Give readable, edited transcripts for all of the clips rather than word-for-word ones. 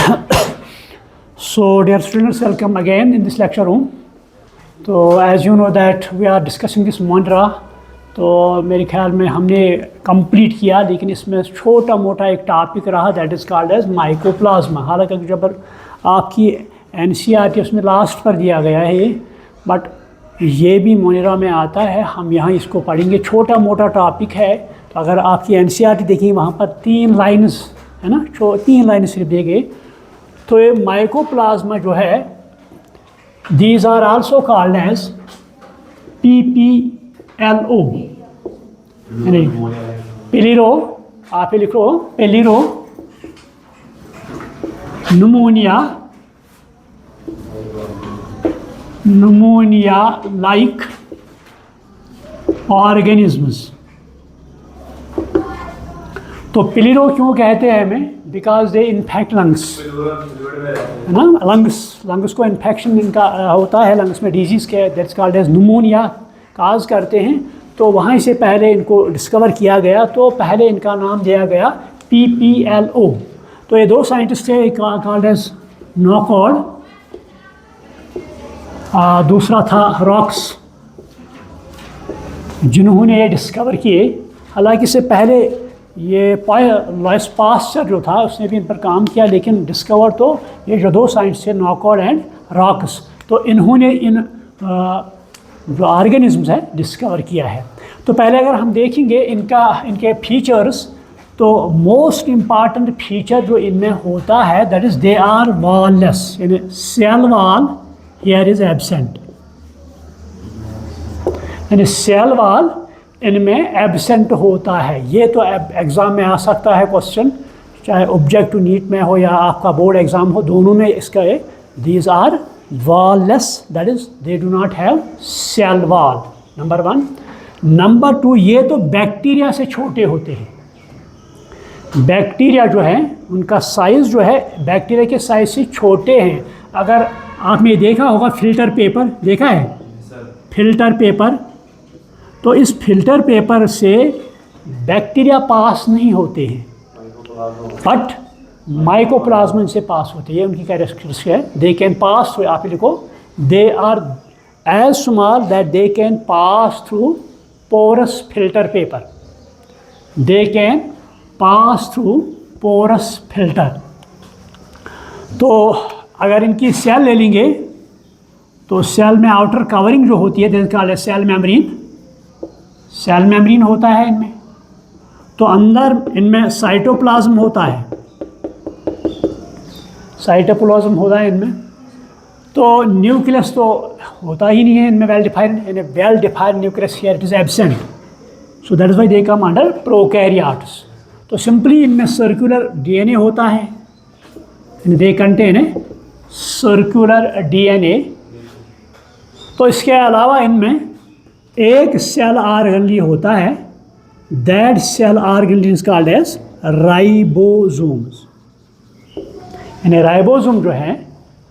So dear students, welcome again in this lecture room. तो as you know that we are discussing this Monera. तो मेरे ख्याल में हमने कंप्लीट किया, लेकिन इसमें छोटा मोटा एक टॉपिक रहा that is called as mycoplasma. हालांकि जब आपकी NCERT उसमें लास्ट पर दिया गया है, बट ये भी मोनेरा में आता है, हम यहाँ इसको पढ़ेंगे। छोटा मोटा टॉपिक है, तो अगर आपकी NCERT देखेंगे वहाँ पर 3 लाइन्स है ना, 3 लाइन सिर्फ देंगे। तो ये माइकोप्लाज्मा जो है, these are also called as PPLO, पेलिरो, आप ये लिखो पेलिरो न्यूमोनिया लाइक ऑर्गेनिजम्स। तो पेलिरो क्यों कहते हैं हमें? बिकॉज दे इन्फेक्ट लंग्स, है ना। लंग्स को इन्फेक्शन इनका होता है, लंग्स में डिजीज़ के दैट्स कॉल्ड एज न्यूमोनिया काज करते हैं। तो वहाँ से पहले इनको डिस्कवर किया गया, तो पहले इनका नाम दिया गया PPLO। तो ये 2 साइंटिस्ट थे, एक कॉल्ड एज नॉकॉर्ड, दूसरा था रॉक्स, जिन्होंने ये डिस्कवर किए। हालांकि इससे पहले ये लॉइस पास्चर जो था उसने भी इन पर काम किया, लेकिन डिस्कवर तो ये जो 2 साइंटिस्ट थे नॉकॉर्ड एंड रॉक्स, तो इन्होंने इन जो ऑर्गेनिजम्स है डिस्कवर किया है। तो पहले अगर हम देखेंगे इनके फीचर्स, तो मोस्ट इम्पॉर्टेंट फीचर जो इनमें होता है that is they are wallless, यानी cell wall here is absent, यानी सेल वॉल इनमें एब्सेंट होता है। ये तो एग्ज़ाम में आ सकता है क्वेश्चन, चाहे ऑब्जेक्टिव नीट में हो या आपका बोर्ड एग्ज़ाम हो, दोनों में इसका these are wall-less, that is they do not have cell wall, number 1। Number 2, ये तो बैक्टीरिया से छोटे होते हैं। बैक्टीरिया जो है उनका साइज़ जो है बैक्टीरिया के साइज़ से छोटे हैं। अगर आपने देखा होगा फिल्टर पेपर, देखा है फिल्टर पेपर, तो इस फिल्टर पेपर से बैक्टीरिया पास नहीं होते हैं, बट माइकोप्लाज्मा से पास होते हैं। ये उनकी कैरेक्टरिस्टिक है, दे कैन पास थ्रू, आप लिखो they are as small that they can pass through porous filter paper, they can pass through porous filter. तो अगर इनकी सेल ले लेंगे, तो सेल में आउटर कवरिंग जो होती है that is called cell membrane, cell membrane होता है इनमें। तो अंदर इनमें साइटोप्लाज्म होता है, साइटोप्लाज्म होता है इनमें। तो न्यूक्लियस तो होता ही नहीं है इनमें well defined nucleus here it is absent, so that is why they come under prokaryotes. तो सिंपली इनमें सर्कुलर DNA होता है, they contain a circular DNA। तो इसके अलावा इनमें एक सेल ऑर्गेनली होता है, that cell organelle is called as ribosomes, यानी राइबोसोम जो है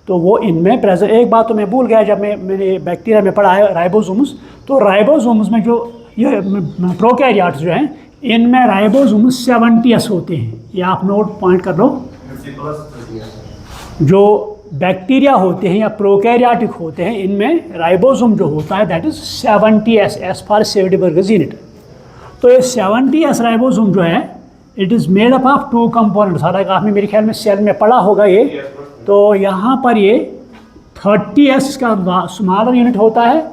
तो वो इनमें प्रेजेंट। एक बात तो मैं भूल गया, जब मैंने बैक्टीरिया में पढ़ा है राइबोसोम्स, तो राइबोसोम्स में जो ये प्रोकैरियोट्स जो हैं इनमें राइबोसोम्स 70S होते हैं। ये आप नोट पॉइंट कर लो। जो बैक्टीरिया होते हैं या प्रोकैरियोटिक होते हैं, इनमें राइबोसोम जो होता है that is 70S, S for seventy svedbergs unit. तो ये 70S राइबोसोम जो है it is made up of 2 components. हालांकि आपने मेरे ख्याल में सेल में पढ़ा होगा ये। तो यहाँ पर ये 30S इसका स्मॉलर यूनिट होता है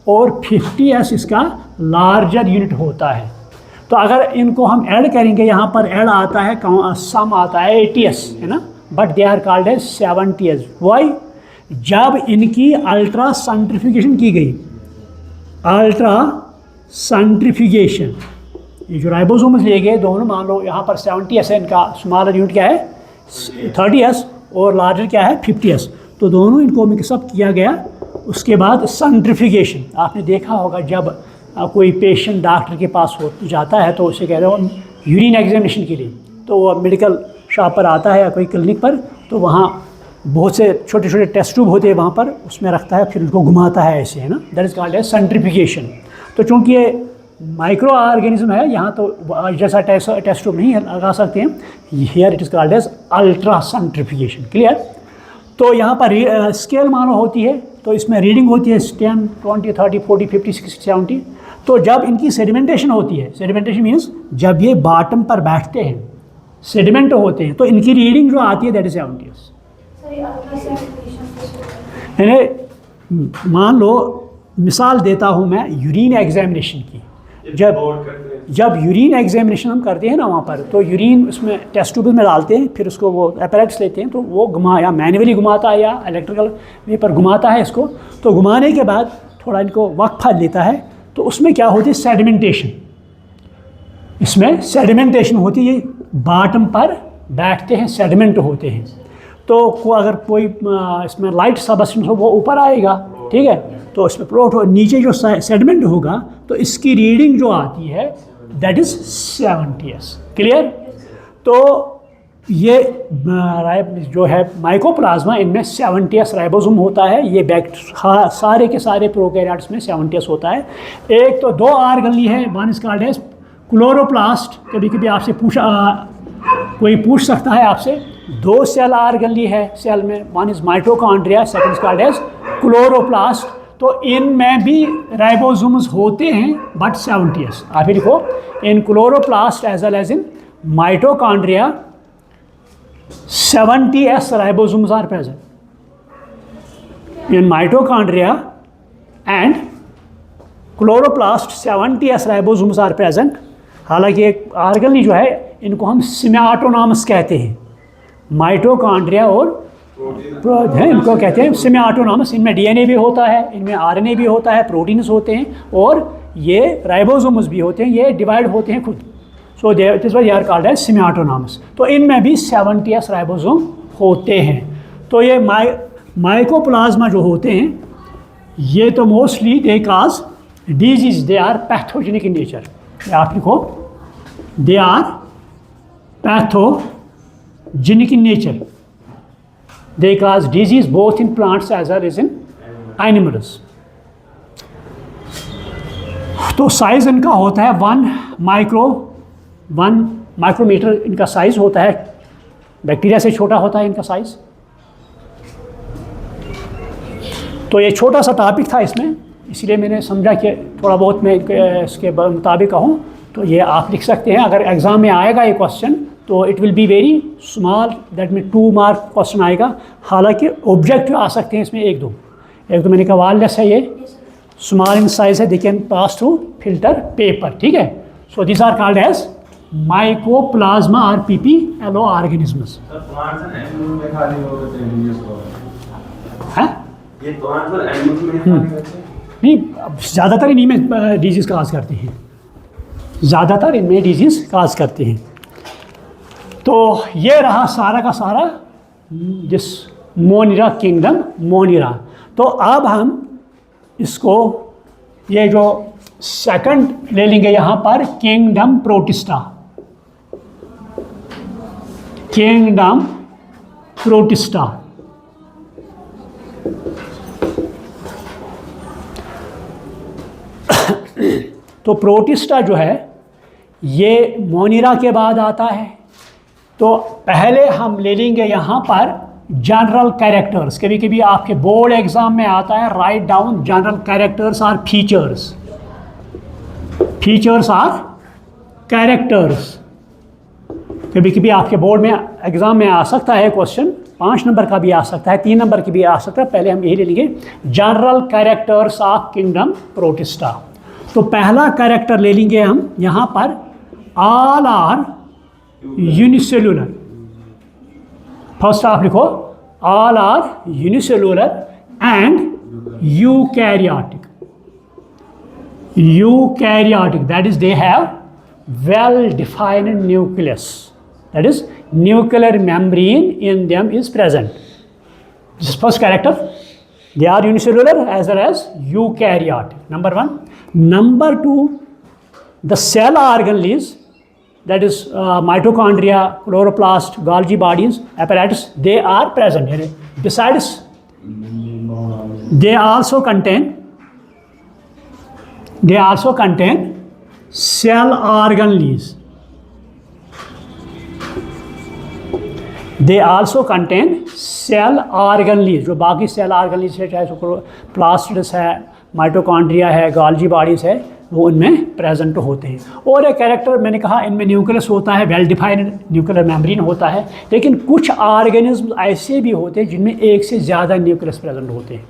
और 50S इसका लार्जर यूनिट होता है। तो अगर इनको हम ऐड करेंगे, यहाँ पर ऐड आता है सम आता है 80S, है ना, but they are called as 70S। Why? जब इनकी अल्ट्रा सेंट्रीफ्यूगेशन की गई, अल्ट्रा सेंट्रीफ्यूगेशन, ये जो राइबोसोम्स लिए गए दोनों, मान लो यहाँ पर 70S है, इनका स्मॉलर यूनिट क्या है 30S और लार्जर क्या है 50S। तो दोनों इनको मिक्सअप किया गया। उसके बाद सेंट्रीफ्यूगेशन, आपने देखा होगा जब कोई पेशेंट डॉक्टर के पास जाता है तो उसे कह रहे हो यूरिन एग्जामिनेशन के लिए, तो वो मेडिकल शॉप पर आता है या कोई क्लिनिक पर, तो वहाँ बहुत से छोटे छोटे टेस्ट ट्यूब होते हैं वहाँ पर, उसमें रखता है, फिर उसको घुमाता है ऐसे, है ना, that is called as centrifugation. तो चूँकि ये माइक्रो ऑर्गेनिज्म है, यहाँ तो जैसा टेस्ट ट्यूब नहीं लगा सकते हैं, here it is called as ultra centrifugation. Clear? तो यहाँ पर स्केल मानो होती है, तो इसमें रीडिंग होती है 10, 20, 30, 40, 50, 60, 70। तो जब इनकी सेडिमेंटेशन होती है, सेडिमेंटेशन मीन्स जब ये बॉटम पर बैठते हैं, सेडिमेंट होते हैं, तो इनकी रीडिंग जो आती है दैट इज 70। यानी मान लो, मिसाल देता हूँ मैं यूरिन एग्जामिनेशन की। जब यूरिन एग्जामिनेशन हम करते हैं ना वहाँ पर, तो यूरिन उसमें टेस्ट ट्यूब में डालते हैं, फिर उसको वो अपैरेटस लेते हैं, तो वो या मैनुअली घुमाता है या इलेक्ट्रिकल वे पर घुमाता है इसको। तो घुमाने के बाद थोड़ा इनको वक्फा लेता है, तो उसमें क्या होती है, सेडिमेंटेशन। इसमें सेडिमेंटेशन होती है, बॉटम पर बैठते हैं, सेडिमेंट होते हैं। तो अगर कोई इसमें लाइट सब्सटेंस हो वो ऊपर आएगा, ठीक है, तो इसमें नीचे जो सेडिमेंट होगा तो इसकी रीडिंग जो आती है दैट इज 70s। क्लियर? तो ये जो है माइकोप्लाज्मा, इनमें 70s राइबोसोम होता है। ये सारे के सारे प्रोकैरियोट्स में 70s होता है। एक तो 2 ऑर्गनली है, one is called as chloroplast. कभी कभी आपसे कोई पूछ सकता है आपसे, 2 सेल ऑर्गनली है सेल में, one is mitochondria, second is called as chloroplast. तो इनमें भी राइबोसोम्स होते हैं बट 70s। आप ही लिखो, in chloroplast as well as in mitochondria 70s ribosomes are present. In mitochondria and chloroplast 70s ribosomes are present. हालांकि एक ऑर्गनली जो है इनको हम सिमियाटोनॉमस कहते हैं, माइटोकॉन्ड्रिया और इनको कहते हैं सिमियाटोनॉमस। इनमें डीएनए भी होता है, इनमें आरएनए भी होता है, प्रोटीन्स होते हैं, और ये राइबोसोम्स भी होते हैं, ये डिवाइड होते हैं खुद। So it is why are called as semiautonomous. तो इनमें भी 70s राइबोसोम होते हैं। तो ये माइकोप्लाज्मा जो होते हैं, ये तो mostly they cause disease, they are pathogenic in nature. आप लिखो, they are pathogenic in nature. They cause disease both in plants as well as in animals. तो साइज इनका होता है 1 माइक्रोमीटर इनका साइज होता है। बैक्टीरिया से छोटा होता है इनका साइज। तो ये छोटा सा टॉपिक था इसमें, इसलिए मैंने समझा कि थोड़ा बहुत मैं इसके मुताबिक कहूँ। तो ये आप लिख सकते हैं, अगर एग्ज़ाम में आएगा ये क्वेश्चन तो it will be very small, that में 2 मार्क क्वेश्चन आएगा। हालांकि ऑब्जेक्टिव आ सकते हैं इसमें 1-2। एक तो मैंने कहा वाललेस है, ये स्मॉल इन साइज है, they can pass through filter paper. ठीक है, so this are called as mycoplasma और PPLO ऑर्गेनिजम्स। नहीं, ज़्यादातर इन्हीं में डिजीज़ काज करते हैं, ज़्यादातर इनमें डिजीज़ काज करते हैं। तो ये रहा सारा का सारा जिस मोनिरा किंगडम मोनिरा। तो अब हम इसको ये जो सेकंड ले लेंगे यहाँ पर, किंगडम प्रोटिस्टा। Kingdom protista. तो प्रोटिस्टा जो है ये मोनिरा के बाद आता है। तो पहले हम ले लेंगे यहाँ पर जनरल कैरेक्टर्स। कभी कभी आपके बोर्ड एग्जाम में आता है, write down general characters or features. Features or characters. कभी कभी आपके बोर्ड में एग्जाम में आ सकता है क्वेश्चन, 5 नंबर का भी आ सकता है, 3 नंबर की भी आ सकता है। पहले हम यही ले लेंगे, general characters of kingdom protista. तो पहला कैरेक्टर ले लेंगे हम यहाँ पर, ऑल आर यूनिसेलुलर। फर्स्ट आप लिखो, all are unicellular and eukaryotic. Eukaryotic, that is they have well defined nucleus, that is nuclear membrane in them is present. This is first character. They are unicellular as well as eukaryotic. Number 1. Number 2, the cell organelles, that is mitochondria, chloroplast, Golgi bodies, apparatus, they are present. Besides, they also contain cell organelles. They also contain cell organelles. जो बाकी cell organelles है, चाहे plastids है, mitochondria है, Golgi bodies है, वो उनमें present होते हैं. और एक कैरेक्टर मैंने कहा, इनमें न्यूक्लियस होता है, वेल डिफाइंड न्यूक्लियर मेम्ब्रेन होता है. लेकिन कुछ ऑर्गेनिज्म ऐसे भी होते हैं जिनमें एक से ज़्यादा न्यूक्लियस प्रेजेंट होते हैं.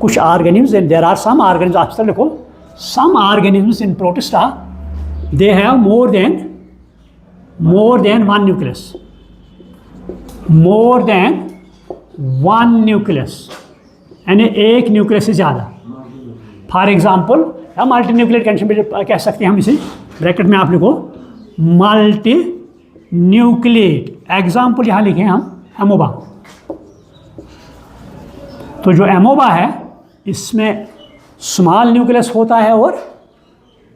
कुछ organism, there are some organism, आप लिखो, some organisms in protista they have more than one nucleus. More than one nucleus, यानी एक न्यूक्लियस से ज़्यादा. फॉर एग्जाम्पल, या मल्टी न्यूक्लियर कैंसर भी कह सकते हैं हम इसे. ब्रैकेट में आप लिखो मल्टी न्यूक्लिएट. एग्जाम्पल यहाँ लिखे हम एमोबा. तो जो एमोबा है इसमें स्मॉल न्यूक्लियस होता है और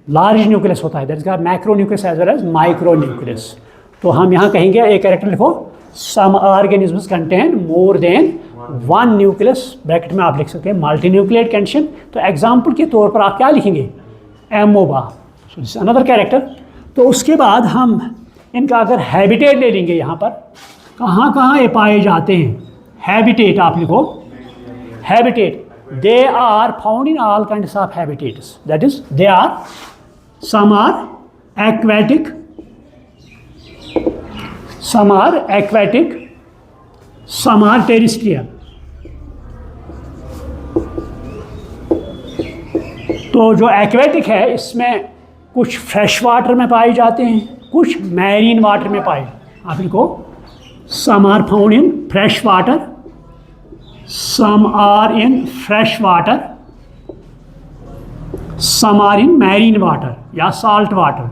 लार्ज न्यूक्लियस होता है. That is called macro nucleus as well as micro nucleus. तो हम यहाँ कहेंगे, एक कैरेक्टर लिखो, some organisms contain more than one nucleus. Bracket में आप लिख सकते हैं मल्टी न्यूक्लिएट कैंशन. तो एग्जाम्पल के तौर पर आप क्या लिखेंगे, amoeba. So this another character. तो उसके बाद हम इनका अगर हैबिटेट ले लेंगे, यहाँ पर कहाँ कहाँ ये पाए जाते हैं. हैबिटेट आप लिखो, habitat. They are found in all kinds of habitats. That is they are, some are aquatic, some are aquatic, some are terrestrial. तो जो एक्वेटिक है इसमें कुछ फ्रेश वाटर में पाए जाते हैं, कुछ मैरीन वाटर में पाए. आप इनको, some are found in fresh water, some are in fresh water, some are in marine water या salt water.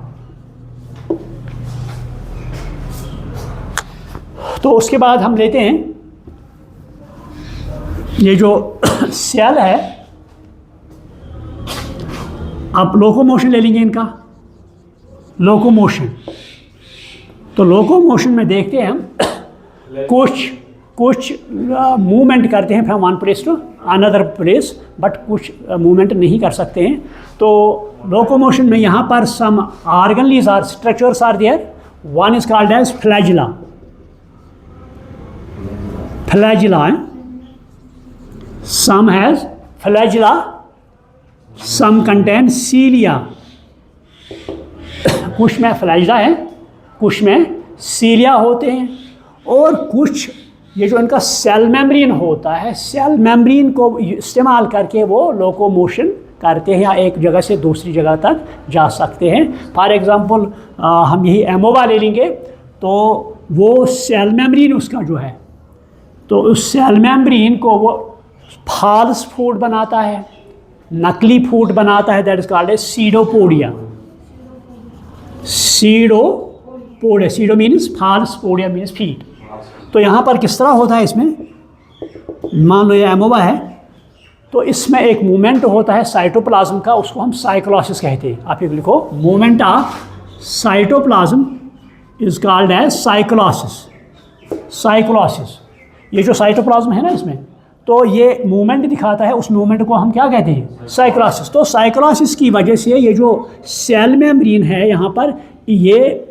तो उसके बाद हम लेते हैं ये जो सेल है, आप लोकोमोशन ले लेंगे इनका, लोकोमोशन. तो लोकोमोशन में देखते हैं हम कुछ मूवमेंट करते हैं from one place to another place, but कुछ मूवमेंट नहीं कर सकते हैं. तो लोकोमोशन में यहाँ पर some organelles are structures are there. One is called as flagella. Flagella, some has flagella, some contain cilia. कुछ में फ्लैजिला है, कुछ में सीलिया होते हैं, और कुछ ये जो इनका सेल मेम्ब्रेन होता है, सेल मेम्ब्रेन को इस्तेमाल करके वो लोकोमोशन करते हैं या एक जगह से दूसरी जगह तक जा सकते हैं. फॉर एग्जांपल हम यही एमोबा ले लेंगे, तो वो सेल मेम्ब्रेन उसका जो है, तो उस सेल मेम्ब्रेन को वो फॉल्स फूड बनाता है, नकली फूड बनाता है. That is called as pseudopodia. Pseudopodia, pseudo means false, podia means feed. तो यहाँ पर किस तरह होता है, इसमें मान लो ये एमोबा है, तो इसमें एक मूवमेंट होता है साइटोप्लाज्म का, उसको हम साइक्लोसिस कहते हैं. आप ये लिखो, movement of cytoplasm is called as cyclosis. Cyclosis, ये जो साइटोप्लाज्म है ना इसमें, तो ये मूवमेंट दिखाता है, उस मूवमेंट को हम क्या कहते हैं, साइक्लोसिस. तो साइक्लोसिस की वजह से ये जो सेल मेम्ब्रेन है यहाँ पर, ये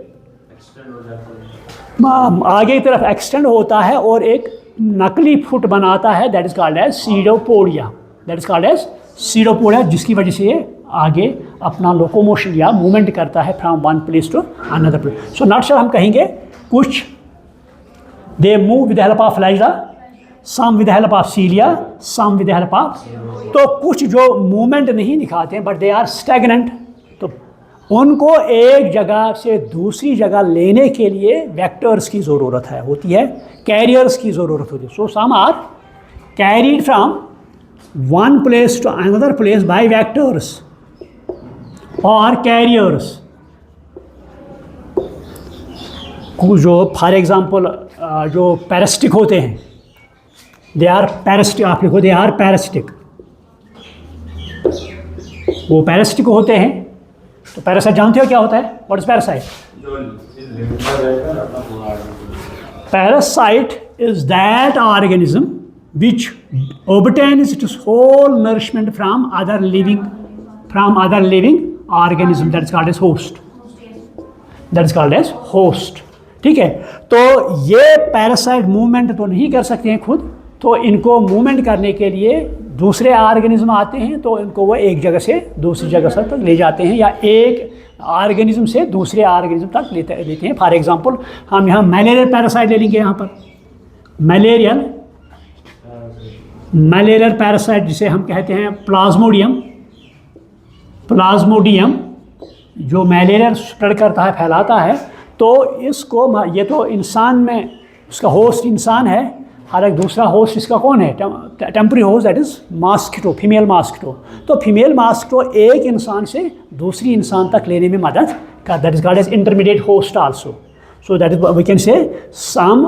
आगे की तरफ एक्सटेंड होता है और एक नकली फुट बनाता है. That is called as pseudopodia. That is called as pseudopodia, जिसकी वजह से ये आगे अपना लोकोमोशन या मूवमेंट करता है from one place to another place. So not sure हम कहेंगे, कुछ they move with the help of flagella, some with the help of cilia, some with the help of. तो कुछ जो मूवमेंट नहीं दिखाते हैं बट दे आर स्टैग्नेंट, तो उनको एक जगह से दूसरी जगह लेने के लिए वेक्टर्स की ज़रूरत होती है, कैरियर्स की ज़रूरत होती है. So some are carried from one place to another place by vectors और कैरियर्स. जो फॉर एग्जांपल जो पैरासिटिक होते हैं, दे आर पैरासिटिक. आप लिखो, दे आर पैरासिटिक. वो पैरासिटिक होते हैं. तो पैरासाइट जानते हो क्या होता है, what is parasite? Parasite is that organism which obtains its whole nourishment from other living organism, that is called as host, that is called as host. ठीक है, तो ये पैरासाइट मूवमेंट तो नहीं कर सकते हैं खुद, तो इनको मूवमेंट करने के लिए दूसरे ऑर्गेनिज्म आते हैं, तो इनको वो एक जगह से दूसरी जगह तक ले जाते हैं या एक ऑर्गेनिज्म से दूसरे ऑर्गेनिज्म तक लेते हैं। फॉर एग्जांपल हम यहाँ मलेरियल पैरासाइट ले लेंगे, यहाँ पर मलेरियल पैरासाइट जिसे हम कहते हैं प्लाज्मोडियम जो मलेरिया स्प्रेड करता है, फैलाता है। तो इसको, ये तो इंसान में उसका होस्ट इंसान है, हर एक दूसरा होस्ट इसका कौन है, temporary host, that is mosquito, female mosquito. तो फीमेल मॉस्किटो एक इंसान से दूसरी इंसान तक लेने में मदद कर, that is called as intermediate host also. So that is we can say some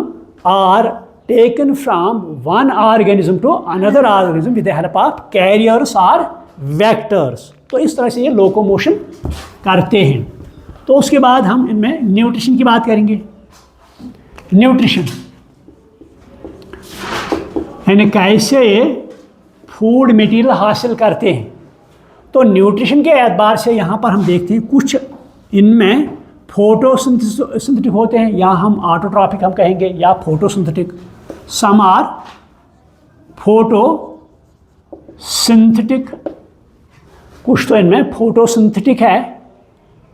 are taken from one organism to another organism with the help of carriers और वेक्टर्स। तो इस तरह से ये लोकोमोशन करते हैं। तो उसके बाद हम इनमें न्यूट्रिशन की बात करेंगे। न्यूट्रिशन यानी कैसे ये फूड मटेरियल हासिल करते हैं। तो न्यूट्रिशन के एतबार से यहाँ पर हम देखते हैं कुछ इनमें फोटोसिंथेटिक होते हैं, या हम ऑटोट्रॉपिक हम कहेंगे, या फोटोसिंथेटिक। सम आर फोटोसिंथेटिक, कुछ तो इनमें फोटोसिंथेटिक है,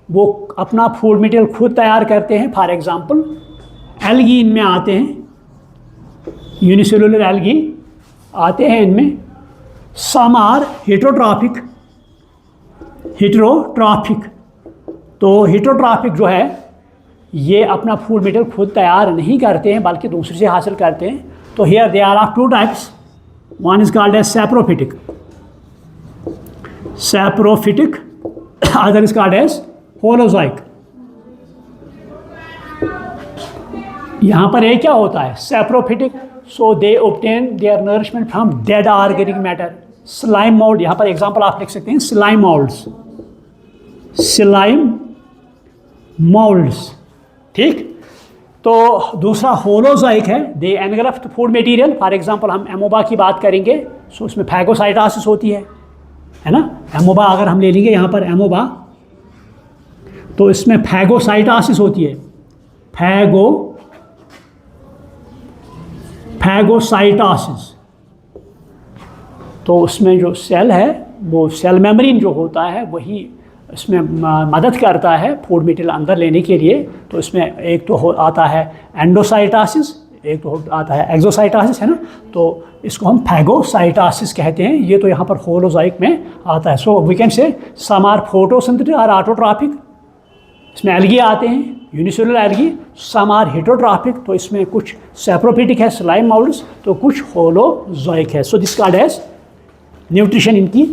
वो अपना फूड मटेरियल खुद तैयार करते हैं। फॉर एग्जांपल एल्गी इनमें आते हैं, यूनिसेलुलर एल्गी आते हैं इनमें। सम आर हेटेरोट्रॉपिक, तो हेटेरोट्रॉपिक जो है ये अपना फूड मटेरियल खुद तैयार नहीं करते हैं बल्कि दूसरे से हासिल करते हैं। तो here they are of two types, one is called as saprophytic, other is called as holozoic. यहाँ पर ये क्या होता है, saprophytic, so they obtain their nourishment from dead organic matter. Slime mould, यहाँ पर एग्जांपल आप लिख सकते हैं, स्लाइम मोल्ड्स। ठीक, तो दूसरा होलोजोइक है, दे एनग्रफ्ट फूड मटेरियल। फॉर एग्जांपल हम एमोबा की बात करेंगे, सो उसमें फैगोसाइटोसिस होती है ना। एमोबा अगर हम ले लेंगे यहाँ पर एमोबा, तो इसमें फैगोसाइटोसिस होती है, फैगोसाइटोसिस। तो उसमें जो सेल है वो सेल मेम्ब्रेन जो होता है वही इसमें मदद करता है फूड मटेरियल अंदर लेने के लिए। तो इसमें एक तो आता है एंडोसाइटोसिस, एक तो आता है एक्सोसाइटोसिस, है ना। तो इसको हम फैगोसाइटोसिस कहते हैं। ये तो यहाँ पर होलोजोइक में आता है। सो we can say some are photosynthetic और ऑटोट्रॉपिक, इसमें एल्गी आते हैं, unicellular algae. Some are heterotrophic, तो इसमें कुछ सैप्रोफिटिक है, स्लाइम मोल्ड्स, तो कुछ होलोजोइक है। So this called as nutrition इनकी।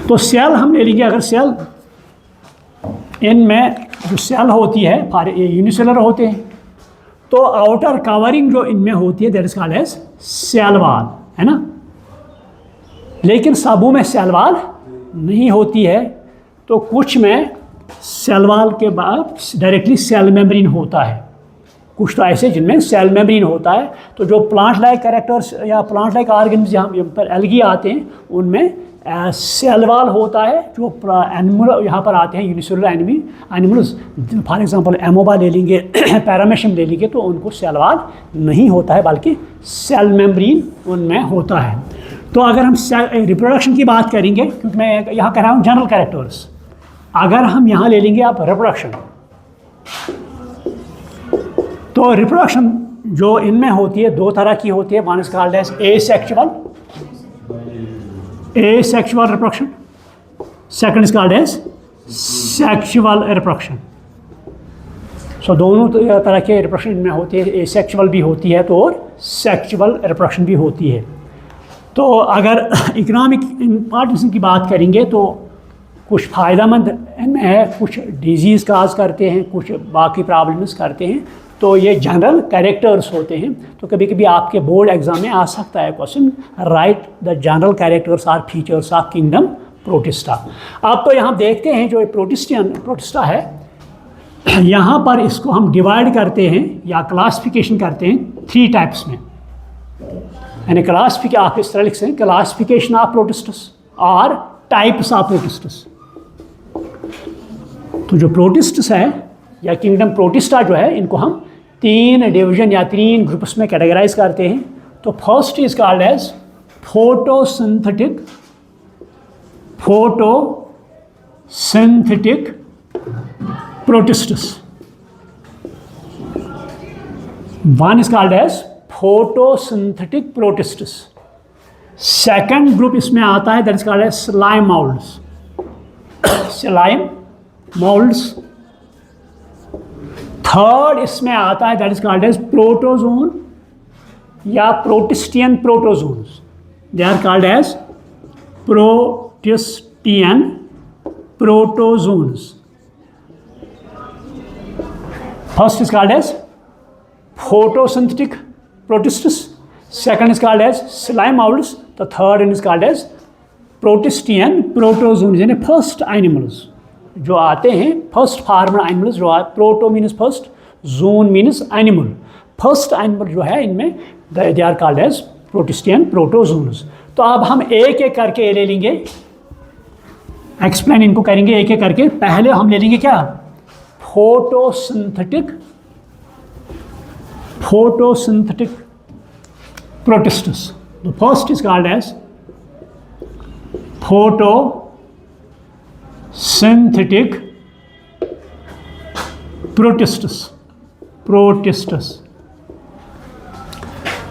तो सेल हम ले लीजिए, अगर सेल इनमें जो सेल होती है यूनिसेलुलर होते हैं, तो आउटर कवरिंग जो इनमें होती है that is called as cell wall, है ना। लेकिन सबों में सेल वॉल नहीं होती है, तो कुछ में सेल वॉल के बाद डायरेक्टली सेल मेम्ब्रेन होता है। कुछ तो ऐसे जिनमें सेल मेम्ब्रेन होता है। तो जो प्लांट लाइक कैरेक्टर्स या प्लांट लाइक ऑर्गेनिज्म जहाँ पर एल्गी आते हैं उनमें सेल वॉल होता है। जो एनिमल यहाँ पर आते हैं unicellular animals, for example amoeba ले लेंगे, पैरामेशियम ले लेंगे, तो उनको सेल वॉल नहीं होता है बल्कि सेल मेम्ब्रेन उनमें होता है। तो अगर हम रिप्रोडक्शन की बात करेंगे, क्योंकि मैं यहाँ कह रहा हूँ जनरल कैरेक्टर्स, अगर हम यहाँ ले लेंगे आप रिप्रोडक्शन, तो रिप्रोडक्शन जो इनमें होती है दो तरह की होती है। One is called as asexual reproduction, second is called as sexual reproduction। सो दोनों तरह के रिप्रोडक्शन इनमें होती है, एसेक्सुअल भी होती है तो और सेक्सुअल रिप्रोडक्शन भी होती है। तो अगर इकोनॉमिक इम्पॉर्टेंस की बात करेंगे तो कुछ फ़ायदेमंद इनमें है, कुछ डिजीज़ काज करते हैं, कुछ बाकी प्रॉब्लम्स करते हैं। तो ये जनरल कैरेक्टर्स होते हैं। तो कभी कभी आपके बोर्ड एग्जाम में आ सकता है question, write the general characters or features of kingdom Protista. अब तो यहाँ देखते हैं जो प्रोटिस्टा है, यहाँ पर इसको हम डिवाइड करते हैं या क्लासिफिकेशन करते हैं 3 टाइप्स में। यानी क्लासिफिकेशन आप इस तरह लिख सकते हैं, classification of protists, or types of protists. तो जो प्रोटिस्टस है या किंगडम प्रोटिस्टा जो है, इनको हम 3 डिवीजन या 3 ग्रुप्स में कैटेगराइज करते हैं। तो first is called as photosynthetic protists. One is called as photosynthetic protistous. Second group इसमें आता है, that is called as slime molds. Slime molds. Third इसमें आता है, that is called as protozoan या protistian protozoans. They are called as protistian protozoans. First is called as photosynthetic protistus, second is called as slime molds, the third is called as protistian protozoans, यानी first animals जो आते हैं, first former animals जो आते, proto means first, zoon means animal, first animal जो है इनमें they are called as protistian protozoans. तो अब हम एक एक करके ले लेंगे, एक्सप्लेन इनको करेंगे एक एक करके। पहले हम ले लेंगे क्या, photosynthetic protistus. The first is called as photosynthetic protistus.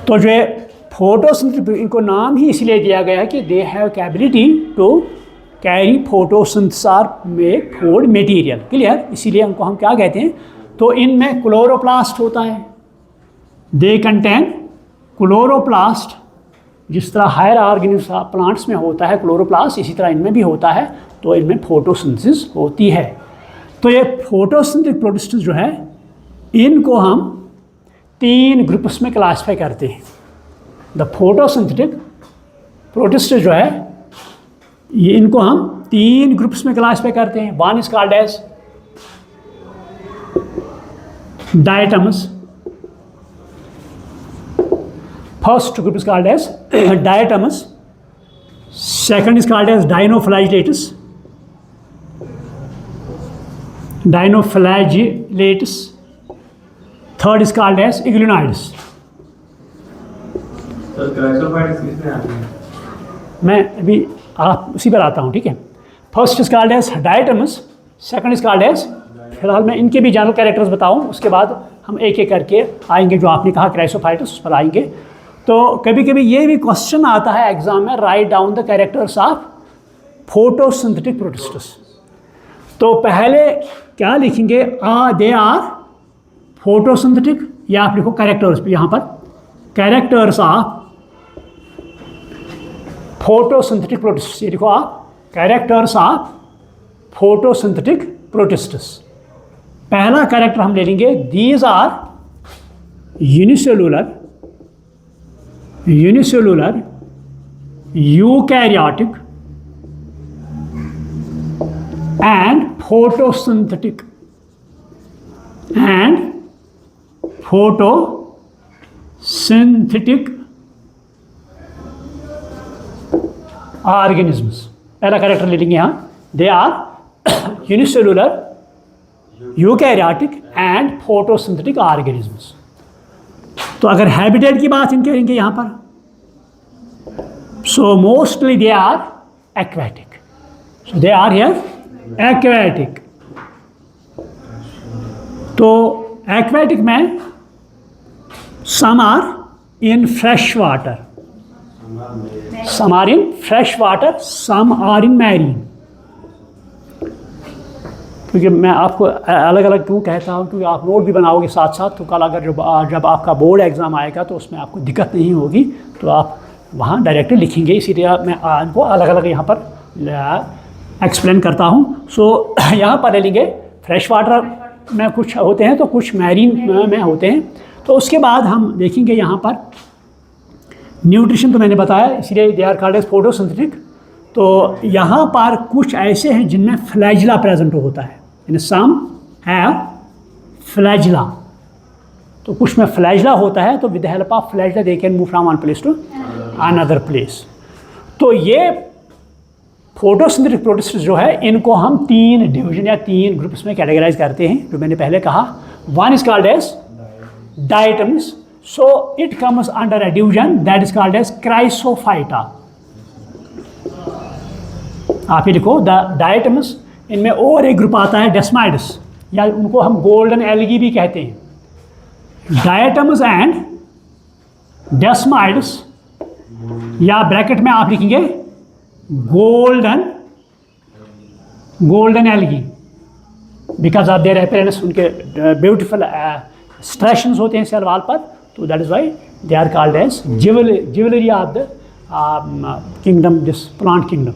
तो जो है फोटोसिंथेटिक, इनको नाम ही इसलिए दिया गया है कि they have capability to carry photosynthesis और मेक फूड मटेरियल। क्लियर, इसीलिए उनको हम क्या कहते हैं। तो इनमें क्लोरोप्लास्ट होता है, दे कंटेन क्लोरोप्लास्ट। जिस तरह हायर ऑर्गेनिज्म प्लांट्स में होता है क्लोरोप्लास्ट, इसी तरह इनमें भी होता है। तो इनमें फोटोसिंथेसिस होती है। तो ये फोटोसिंथेटिक प्रोटिस्टस जो है, इनको हम 3 ग्रुप्स में क्लासीफाई करते हैं। द फोटोसिंथेटिक प्रोटिस्टस जो है, ये इनको हम 3 ग्रुप्स में क्लासीफाई करते हैं। One is called as diatoms. First group is called as diatoms. Second is called as dinoflagellatus. Third is called as iglinoids. मैं अभी आप उसी पर आता हूँ, ठीक है। First is called as diatoms, second is called as, फिलहाल मैं इनके भी जनरल कैरेक्टर्स बताऊँ, उसके बाद हम एक एक करके आएंगे। जो आपने कहा क्राइसोफाइटस, उस पर आएंगे। तो कभी कभी ये भी क्वेश्चन आता है एग्जाम में, write down the characters of photosynthetic protists. तो पहले क्या लिखेंगे, दे आर फोटोसिंथेटिक, या आप लिखो कैरेक्टर्स पे, यहाँ पर कैरेक्टर्स ऑफ फोटोसिंथेटिक प्रोटिस्टस, ये लिखो आप, कैरेक्टर्स ऑफ फोटोसिंथेटिक प्रोटिस्टस। पहला कैरेक्टर हम ले लेंगे, these are unicellular eukaryotic and photosynthetic organisms। पहला कैरेक्टर ले लेंगे यहाँ, दे आर unicellular eukaryotic and photosynthetic organisms। तो अगर हैबिटेट की बात इनके करेंगे यहाँ पर, सो mostly they are aquatic. So they are here aquatic. तो एक्वेटिक में some are in fresh water, some are in fresh water, some are in marine. क्योंकि मैं आपको अलग अलग क्यों कहता हूँ, क्योंकि आप नोट भी बनाओगे साथ साथ, तो कल अगर जब आपका बोर्ड एग्ज़ाम आएगा तो उसमें आपको दिक्कत नहीं होगी, तो आप वहाँ डायरेक्टली लिखेंगे। इसीलिए मैं आपको अलग अलग यहाँ पर एक्सप्लेन करता हूँ। सो यहाँ पर ले लेंगे, फ्रेश वाटर में कुछ होते हैं तो कुछ मैरीन में होते हैं। तो उसके बाद हम देखेंगे यहाँ पर न्यूट्रिशन, तो मैंने बताया, इसलिए they are called as photosynthetic. तो यहाँ पर कुछ ऐसे हैं जिनमें फ्लैजिला प्रेजेंट होता है, इन सम हैव फ्लैजिला। तो कुछ में फ्लैजिला होता है, तो with the help of flagella they can move from one place to another place. तो ये फोटोसिंथेटिक प्रोसेस जो है इनको हम 3 डिवीजन या 3 ग्रुप्स में कैटेगराइज करते हैं, जो मैंने पहले कहा. One is called as diatoms, so it comes under a division that is called as Chrysophyta. आप ये लिखो द डायटम्स. इनमें और एक ग्रुप आता है डेस्माइड्स, या उनको हम गोल्डन एल्गी भी कहते हैं. डायटम्स एंड डेस्माइड्स, या ब्रैकेट में आप लिखेंगे golden algae, because of their appearance. उनके ब्यूटीफुल स्ट्रेशंस होते हैं सेल वॉल पर, तो that is why they are called as jewellery of the kingdom, this plant kingdom.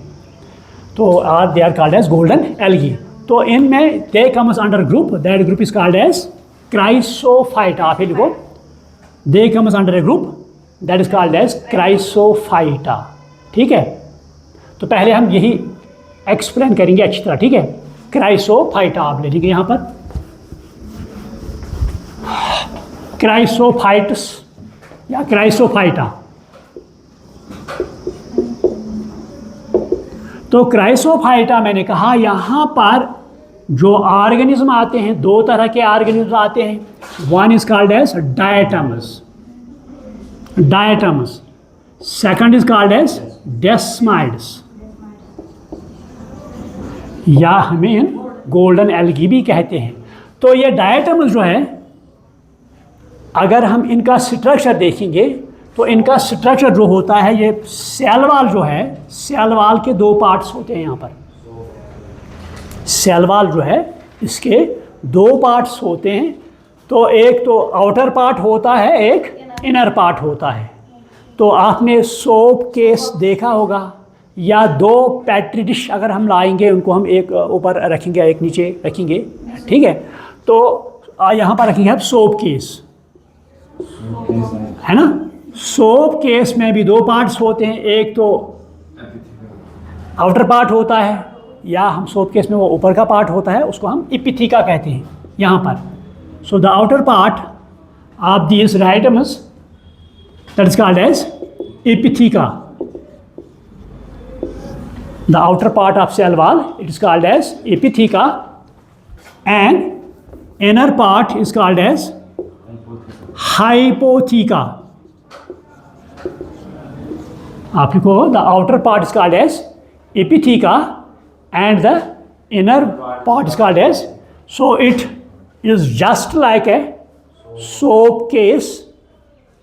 तो they are called as golden algae. तो इनमें they comes under group, that group is called as Chrysophyta. आप ही लिखो they comes under a group that is called as chrysophyta. ठीक है, तो पहले हम यही एक्सप्लेन करेंगे अच्छी तरह. ठीक है, क्राइसोफाइटा आप ले लीजिए यहाँ पर. क्राइसोफाइट्स या क्राइसोफाइटा. तो क्राइसोफाइटा मैंने कहा यहाँ पर जो ऑर्गेनिज्म आते हैं, 2 तरह के ऑर्गेनिज्म आते हैं. One is called as diatoms, second is called as desmids, या हमें गोल्डन एल्गी भी कहते हैं. तो ये डायटम्स जो है, अगर हम इनका स्ट्रक्चर देखेंगे तो इनका स्ट्रक्चर जो होता है, ये सेल वॉल जो है, सेल वॉल के 2 पार्ट्स होते हैं यहाँ पर. सेल वॉल जो है इसके 2 पार्ट्स होते हैं. तो एक तो आउटर पार्ट होता है, एक इनर पार्ट होता है. तो आपने सोप केस देखा होगा, या 2 पेट्री डिश अगर हम लाएंगे, उनको हम एक ऊपर रखेंगे, एक नीचे रखेंगे. ठीक है, तो यहाँ पर रखेंगे आप सोप केस, है ना. सोप केस में भी 2 पार्ट्स होते हैं. एक तो आउटर पार्ट होता है, या हम सोप केस में वो ऊपर का पार्ट होता है, उसको हम इपिथिका कहते हैं यहाँ पर. So the outer part of this diatoms that is called as epitheca. The outer part of cell wall it is called as epitheca, and inner part is called as hypotheca. आप लिखो the outer part is called as epitheca and the inner part is called as, so it is just like a soap case.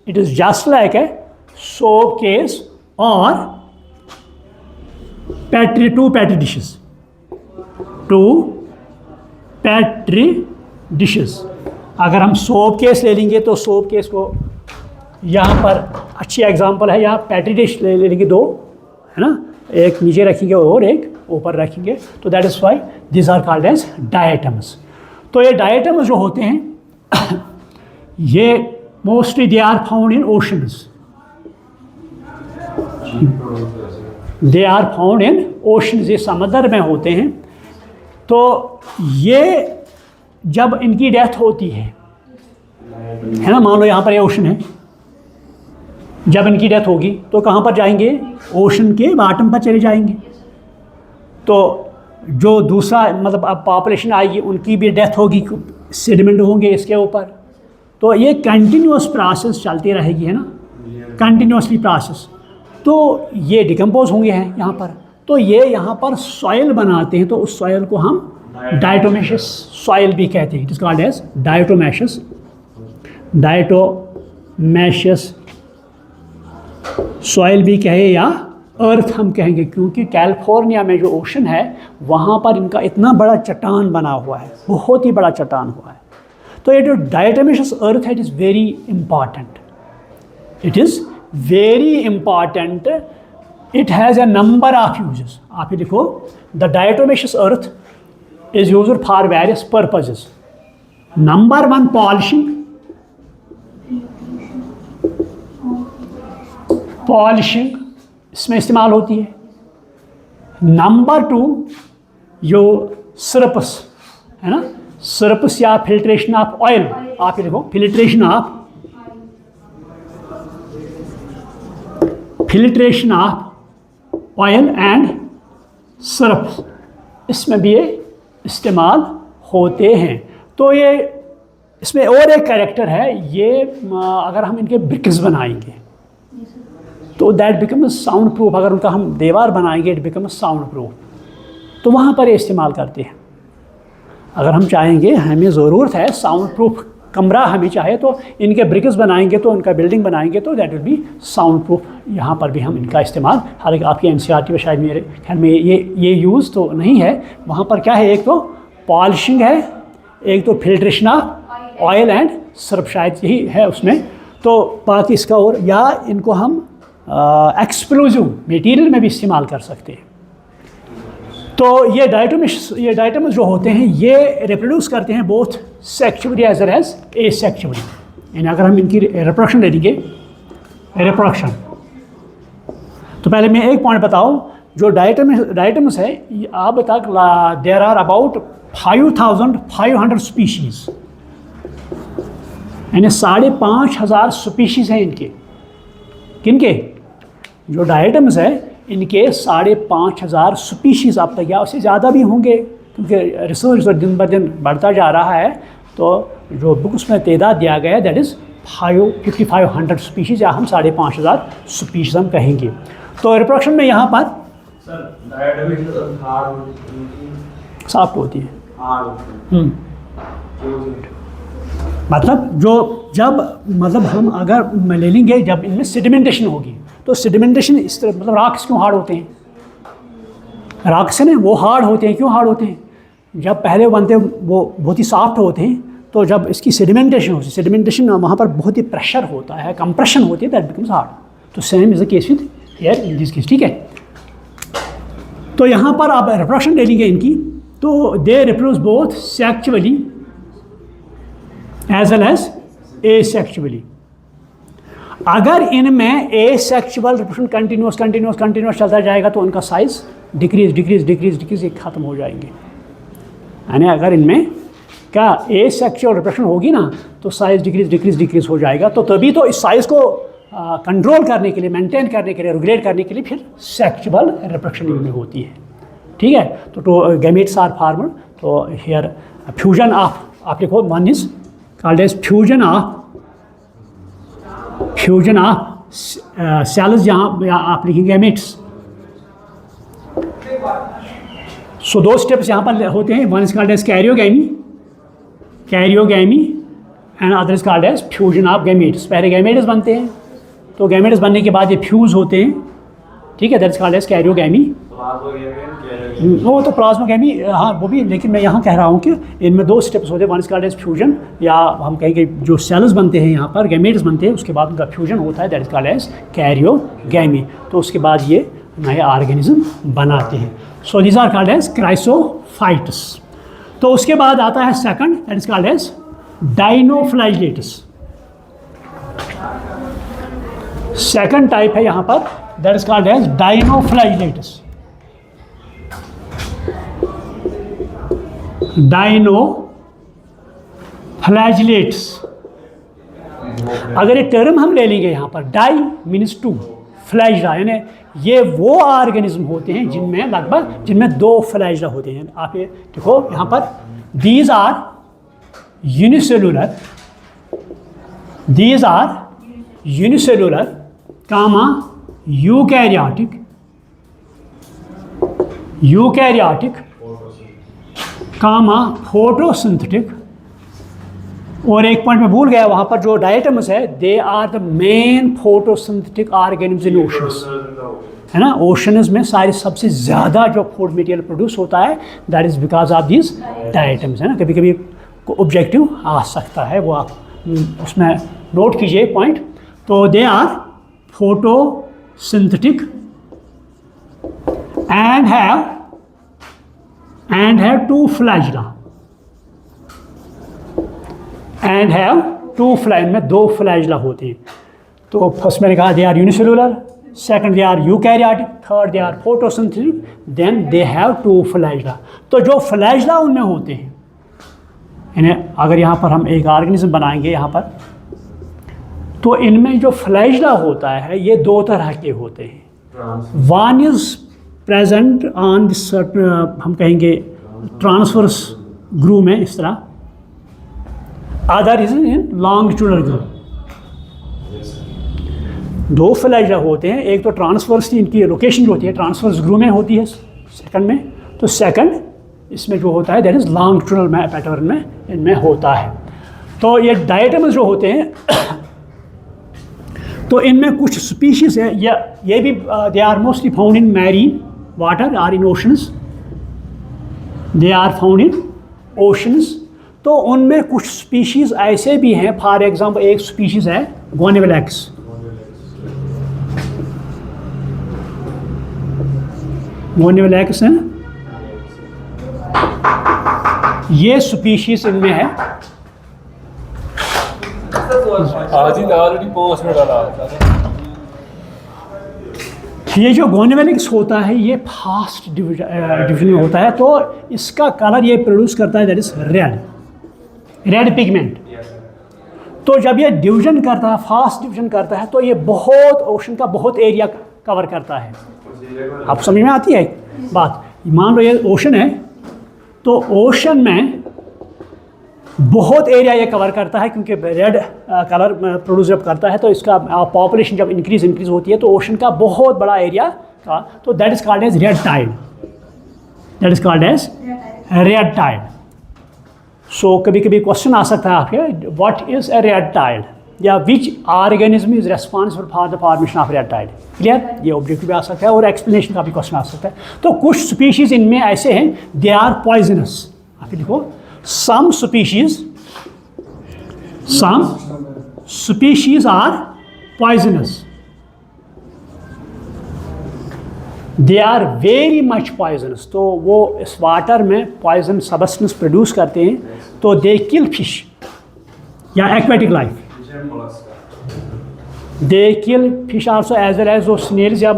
It is just like a soap case or two petri dishes. 2 petri dishes. अगर हम soap case ले लेंगे तो soap case को यहाँ पर अच्छी example है, यहाँ पेट्री डिश ले लेंगे 2, है ना, एक नीचे रखेंगे और एक ऊपर रखेंगे. तो that is why this are called as diatoms. तो ये डायटम्स जो होते हैं ये mostly they are found in oceans. They are found in oceans, ये समंदर में होते हैं. तो ये जब इनकी डेथ होती है ना, मान लो यहाँ पर ये ओशन है, जब इनकी डेथ होगी तो कहाँ पर जाएंगे, ओशन के बॉटम पर चले जाएंगे. तो जो दूसरा मतलब अब पॉपुलेशन आएगी, उनकी भी डेथ होगी, सेडिमेंट होंगे इसके ऊपर. तो ये कंटिन्यूस प्रोसेस चलती रहेगी, है ना, कंटिन्यूसली प्रोसेस. तो ये डिकम्पोज होंगे हैं यहाँ पर. तो ये यहाँ पर सॉइल बनाते हैं, तो उस सॉइल को हम डायटोमेशियस सॉइल भी कहते हैं. It is called as diatomaceous soil भी कहे या अर्थ हम कहेंगे, क्योंकि कैलिफोर्निया में जो ओशन है वहाँ पर इनका इतना बड़ा चट्टान बना हुआ है, बहुत ही बड़ा चट्टान हुआ है. तो ये जो डायटोमेशियस अर्थ है, it is very important. It is very important. It has a number of uses. आप ही लिखो the diatomaceous earth is used for various purposes. Number 1 polishing इसमें इस्तेमाल होती है. नंबर 2 जो सिरपस है ना, सिरपस या फिल्ट्रेशन ऑफ ऑयल, आप ये देखो filtration of oil and syrup, इसमें भी ये इस्तेमाल होते हैं। तो ये इसमें और एक कैरेक्टर है, ये अगर हम इनके ब्रिक्स बनाएंगे तो दैट बिकम्स साउंड प्रूफ। अगर उनका हम दीवार बनाएंगे इट बिकम्स साउंड प्रूफ, तो वहाँ पर ये इस्तेमाल करते हैं। अगर हम चाहेंगे, हमें ज़रूरत है साउंड प्रूफ कमरा हमें चाहे, तो इनके ब्रिक्स बनाएंगे, तो उनका बिल्डिंग बनाएंगे, तो that will be sound proof. यहाँ पर भी हम इनका इस्तेमाल, हालांकि आपकी एनसीईआरटी में शायद मेरे ख्याल में ये यूज़ तो नहीं है। वहाँ पर क्या है, एक तो पॉलिशिंग है, एक तो फिल्ट्रेशन ऑफ ऑयल एंड सिर्फ, शायद यही है उसमें। तो बाकी इसका और, या इनको हम एक्सप्लोजिव मटेरियल में भी इस्तेमाल कर सकते हैं। तो ये डायटम्स जो होते हैं ये रिप्रोड्यूस करते हैं both sexually as well as asexually. यानी अगर हम इनकी रिप्रोडक्शन ले लेंगे, रिप्रोडक्शन, तो पहले मैं एक पॉइंट बताऊं, जो डायटम्स है अब तक देयर आर अबाउट 5500 स्पीशीज़, यानी 5500 स्पीशीज़ हैं इनके। किनके? जो डायटम्स है इनके 5500 स्पीशीज़ अब तक, या उससे ज़्यादा भी होंगे, क्योंकि रिसर्च दिन ब दिन बढ़ता जा रहा है। तो जो बुक्स में तादाद दिया गया है दैट इज़ 5500 स्पीशीज़, या हम 5500 स्पीशीज़ हम कहेंगे। तो रिप्रोडक्शन में यहाँ पर सॉफ्ट होती है, मतलब जब हम अगर ले लेंगे, जब इनमें सेडिमेंटेशन होगी, तो सेडिमेंटेशन इस तरह, मतलब रॉक्स क्यों हार्ड होते हैं? रॉक्स है ना, वो हार्ड होते हैं। क्यों हार्ड होते हैं? जब पहले बनते हैं वो बहुत ही सॉफ्ट होते हैं, तो जब इसकी सेडिमेंटेशन होती है, सेडिमेंटेशन वहाँ पर बहुत ही प्रेशर होता है, कंप्रेशन होती है, दैट बिकम्स हार्ड। तो same is the case with here in this case, ठीक है। तो यहाँ पर आप रिप्रोडक्शन ले लेंगे इनकी, तो they reproduce both sexually as well as asexually. अगर इनमें एसेक्सुअल रिप्रोडक्शन कंटिन्यूस चलता जाएगा तो उनका साइज डिक्रीज ख़त्म हो जाएंगे। यानी अगर इनमें क्या एसेक्सुअल रिप्रोडक्शन होगी ना, तो साइज डिक्रीज हो जाएगा। तो तभी तो इस साइज़ को कंट्रोल करने के लिए, मेंटेन करने के लिए, रेगुलेट करने के लिए फिर सेक्सुअल रिप्रोडक्शन इनमें होती है, ठीक है। तो गैमेट्स आर फॉर्मड। तो हियर फ्यूजन ऑफ, आप लिखो, one is called as fusion of cells, जहाँ आप लिखेंगे गैमेट्स। सो दो स्टेप्स यहाँ पर होते हैं, one is called as karyogamy and other is called as fusion of gametes. पहले गैमेट्स बनते हैं, तो गैमेट्स बनने के बाद ये फ्यूज होते हैं, ठीक है, that is called as karyogamy. वो तो प्लाज्मोगैमी, हाँ वो भी, लेकिन मैं यहाँ कह रहा हूँ कि इनमें दो स्टेप्स होते हैं, one is called as fusion, या हम कहेंगे जो सेल्स बनते हैं यहाँ पर, गैमेट्स बनते हैं, उसके बाद उनका फ्यूजन होता है, that is called as karyogamy. तो उसके बाद ये नए ऑर्गेनिज्म बनाते हैं। So these are called as chrysophytes. तो उसके बाद आता है second, that is called as dinoflagellates. Second type है यहाँ पर, that is called as dinoflagellates. Dinoflagellates, अगर ये टर्म हम ले लेंगे यहाँ पर, डाई मीन्स टू, फ्लैजिला यानी ये वो ऑर्गेनिज्म होते हैं जिनमें दो फ्लैजिला होते हैं। आप ये देखो यहाँ पर, these are unicellular comma eukaryotic comma photosynthetic. और एक पॉइंट में भूल गया, वहाँ पर जो डायटम्स है, they are the main photosynthetic organism in oceans, है ना। ओशंस में सारे सबसे ज़्यादा जो फूड मटेरियल प्रोड्यूस होता है, that is because of this diatoms, है ना। कभी कभी ऑब्जेक्टिव आ सकता है, वो आप उसमें नोट कीजिए पॉइंट। तो they are photosynthetic and have two flagella में दो फ्लैजिला होते हैं। तो फर्स्ट मैंने कहा they are unicellular, second they are eukaryotic, third they are photosynthetic, then they have two flagella. तो जो फ्लैजिला उनमें होते हैं, इन्हें अगर यहाँ पर हम एक ऑर्गेनिज्म बनाएंगे यहाँ पर, तो इनमें जो फ्लैजिला होता है ये दो तरह के होते हैं। One is present on this हम कहेंगे ट्रांसवर्स ग्रूव में इस तरह, other is in longitudinal groove. दो फ्लैजा होते हैं, एक तो ट्रांसवर्स इनकी लोकेशन जो होती है ट्रांसवर्स ग्रूव में होती है सेकंड में, तो सेकंड इसमें जो होता है दैट इज़ लॉन्गिट्यूडनल पैटर्न में इनमें होता है। तो ये डायटम्स जो होते हैं तो इनमें कुछ स्पीशीज़ है, या ये भी they are mostly found in marine water or in oceans, they are found in oceans. तो उनमें कुछ स्पीशीज़ ऐसे भी हैं, फॉर एग्जांपल एक स्पीशीज़ है गोनेवलेक्स। गोनेवलेक्स है, ये स्पीशीज़ इनमें है। ये जो गोनेवलेक्स होता है ये फास्ट डिवीजन में होता है, तो इसका कलर ये प्रोड्यूस करता है दैट इज रेड पिगमेंट। तो जब ये डिवीजन करता है, फास्ट डिवीजन करता है, तो ये बहुत ओशन का बहुत एरिया कवर करता है। आप समझ में आती है बात? मान लो ये ओशन है, तो ओशन में बहुत एरिया ये कवर करता है, क्योंकि रेड कलर प्रोड्यूस जब करता है तो इसका पॉपुलेशन जब इंक्रीज होती है तो ओशन का बहुत बड़ा एरिया का, तो that is called as red tide, that is called as red tide. So कभी कभी क्वेश्चन आ सकता है आपके, what is a red tide, या which organism is responsible for the formation of red tide. Clear? ये ऑब्जेक्टिव भी आ सकता है और एक्सप्लेनेशन का भी क्वेश्चन आ सकता है। तो कुछ स्पीशीज़ इनमें ऐसे हैं दे आर पॉइजनस। आप लिखो, some species are poisonous, they are very much poisonous। तो वो इस वाटर में पॉइजन सब्सटेंस प्रोड्यूस करते हैं, तो दे किल फिश या aquatic life, they kill fish also as well as snails या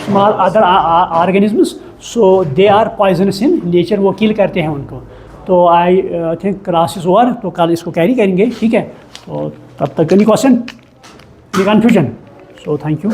small other organisms. So they are poisonous in nature, वो किल करते हैं उनको। तो I think class is over, तो कल इसको कैरी करेंगे, ठीक है? तो तब तक any question, any confusion? So thank you.